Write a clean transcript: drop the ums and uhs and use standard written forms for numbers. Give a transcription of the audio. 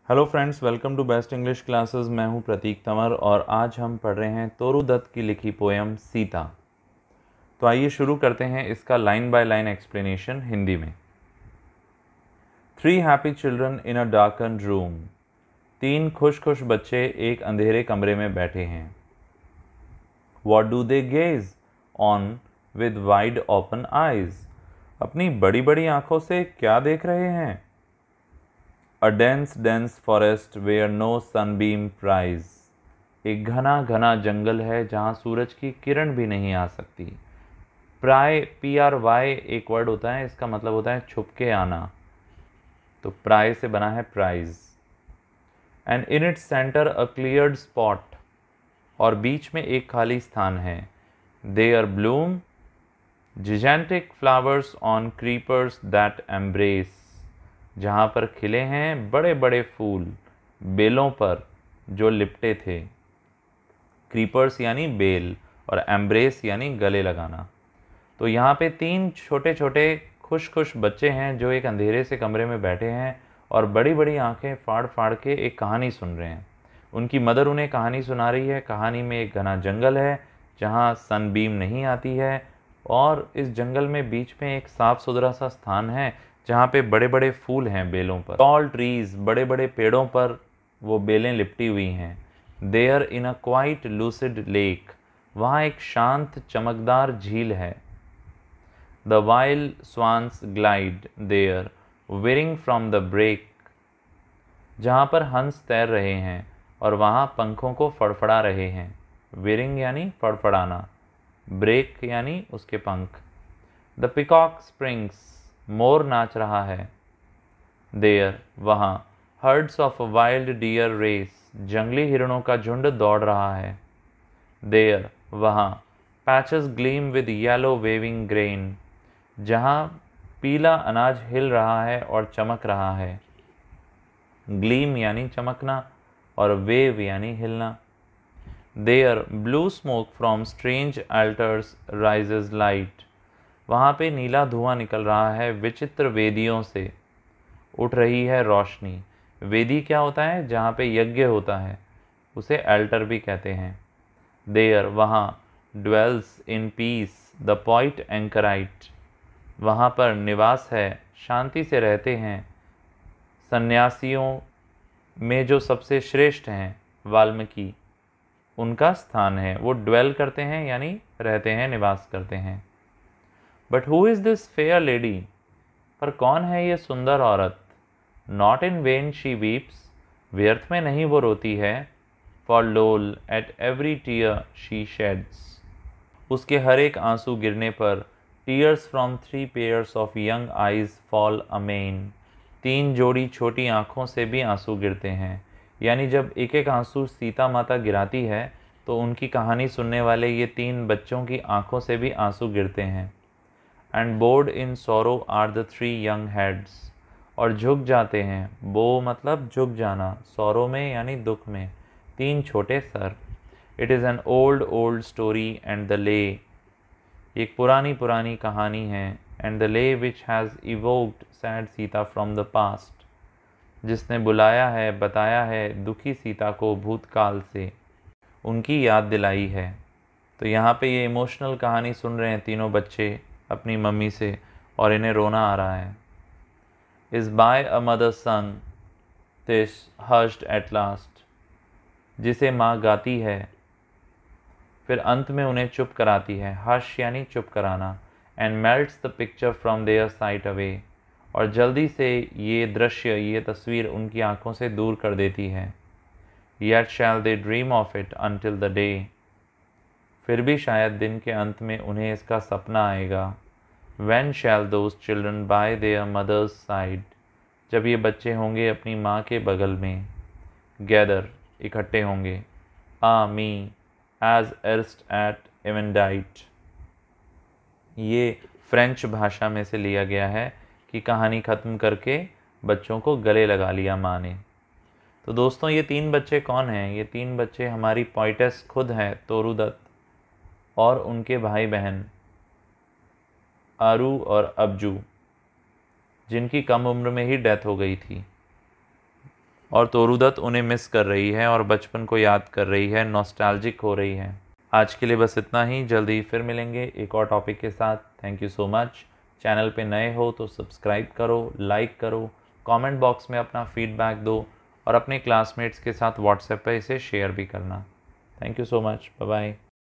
Hello friends, welcome to best English classes. मैं हूं प्रतीक तंवर और आज हम पढ़ रहे हैं तोरू दत्त की लिखी पोएम सीता। तो आइए शुरू करते हैं इसका line by line explanation Hindi में। 3 happy children in a darkened room. 3 खुश खुश बच्चे एक अंधेरे कमरे में बैठे हैं। What do they gauge on with wide open eyes. अपनी बड़ी बड़ी आंखों से क्या देख रहे हैं। A dense forest where no sunbeam pries। एक घना घना जंगल है जहाँ सूरज की किरण भी नहीं आ सकती। प्राय PRY एक वर्ड होता है, इसका मतलब होता है छुप के आना। तो प्राय से बना है prize. And in its centre a cleared spot. और बीच में एक खाली स्थान है। There bloom gigantic flowers on creepers that embrace। जहाँ पर खिले हैं बड़े बड़े फूल बेलों पर जो लिपटे थे। क्रीपर्स यानी बेल और एम्ब्रेस यानी गले लगाना। तो यहाँ पे 3 छोटे छोटे खुश खुश बच्चे हैं जो एक अंधेरे से कमरे में बैठे हैं और बड़ी बड़ी आंखें फाड़ फाड़ के एक कहानी सुन रहे हैं। उनकी मदर उन्हें कहानी सुना रही है। कहानी में एक घना जंगल है जहाँ सनबीम नहीं आती है और इस जंगल में बीच में एक साफ सुथरा सा स्थान है जहाँ पे बड़े बड़े फूल हैं बेलों पर। टॉल ट्रीज, बड़े बड़े पेड़ों पर वो बेलें लिपटी हुई हैं। There in a quite lucid lake. वहाँ एक शांत चमकदार झील है। The wild swans glide there veering from the brake. जहाँ पर हंस तैर रहे हैं और वहाँ पंखों को फड़फड़ा रहे हैं। वेरिंग यानी फड़फड़ाना, ब्रेक यानी उसके पंख। द पिकॉक स्प्रिंग्स, मोर नाच रहा है। देयर वहाँ herds of wild deer race, जंगली हिरणों का झुंड दौड़ रहा है। देयर वहाँ patches gleam with yellow waving grain, जहाँ पीला अनाज हिल रहा है और चमक रहा है। ग्लीम यानी चमकना और वेव यानी हिलना। There blue smoke from strange altars rises light. वहाँ पे नीला धुआं निकल रहा है, विचित्र वेदियों से उठ रही है रोशनी। वेदी क्या होता है? जहाँ पे यज्ञ होता है उसे अल्टर भी कहते हैं। देयर वहाँ dwells in peace the poet anchorite. वहाँ पर निवास है, शांति से रहते हैं सन्यासियों में जो सबसे श्रेष्ठ हैं, वाल्मीकि। उनका स्थान है, वो ड्वेल करते हैं यानी रहते हैं, निवास करते हैं। But who is this fair lady? पर कौन है ये सुंदर औरत? Not in vain she weeps, व्यर्थ में नहीं वो रोती है। For lo at every tear she sheds, उसके हर एक आंसू गिरने पर। Tears from 3 pairs of young eyes fall amain, 3 जोड़ी छोटी आँखों से भी आंसू गिरते हैं। यानी जब एक एक आंसू सीता माता गिराती है तो उनकी कहानी सुनने वाले ये 3 बच्चों की आंखों से भी आंसू गिरते हैं। एंड बोर्ड इन सोरो आर द 3 यंग हेड्स, और झुक जाते हैं। बो मतलब झुक जाना, सोरो में यानी दुख में, 3 छोटे sir. It is an old old story and the ले, एक पुरानी पुरानी कहानी है। एंड द ले which has evoked sad Sita from the past, जिसने बुलाया है, बताया है दुखी सीता को भूतकाल से, उनकी याद दिलाई है। तो यहाँ पे ये इमोशनल कहानी सुन रहे हैं तीनों बच्चे अपनी मम्मी से और इन्हें रोना आ रहा है। इज़ बाय अ मदर संग दिस हर्स्ड एट लास्ट, जिसे माँ गाती है फिर अंत में उन्हें चुप कराती है। हश यानी चुप कराना। And melts the picture from their sight away, और जल्दी से ये दृश्य, ये तस्वीर उनकी आंखों से दूर कर देती है। Yet shall they dream of it until the day, फिर भी शायद दिन के अंत में उन्हें इसका सपना आएगा। When shall those children by their mother's side, जब ये बच्चे होंगे अपनी माँ के बगल में। Gather इकट्ठे होंगे। Me as erst at Eventide, ये फ्रेंच भाषा में से लिया गया है कि कहानी ख़त्म करके बच्चों को गले लगा लिया माँ ने। तो दोस्तों ये 3 बच्चे कौन हैं? ये 3 बच्चे हमारी पोइटेस खुद हैं तोरू दत्त और उनके भाई बहन आरू और अबजू, जिनकी कम उम्र में ही डेथ हो गई थी। और तोरुदत्त उन्हें मिस कर रही है और बचपन को याद कर रही है, नॉस्टैल्जिक हो रही है। आज के लिए बस इतना ही, जल्दी फिर मिलेंगे एक और टॉपिक के साथ। Thank you so much. Channel पे नए हो तो सब्सक्राइब करो, लाइक करो, कमेंट बॉक्स में अपना फीडबैक दो और अपने क्लासमेट्स के साथ व्हाट्सएप पर इसे शेयर भी करना। Thank you so much. Bye bye.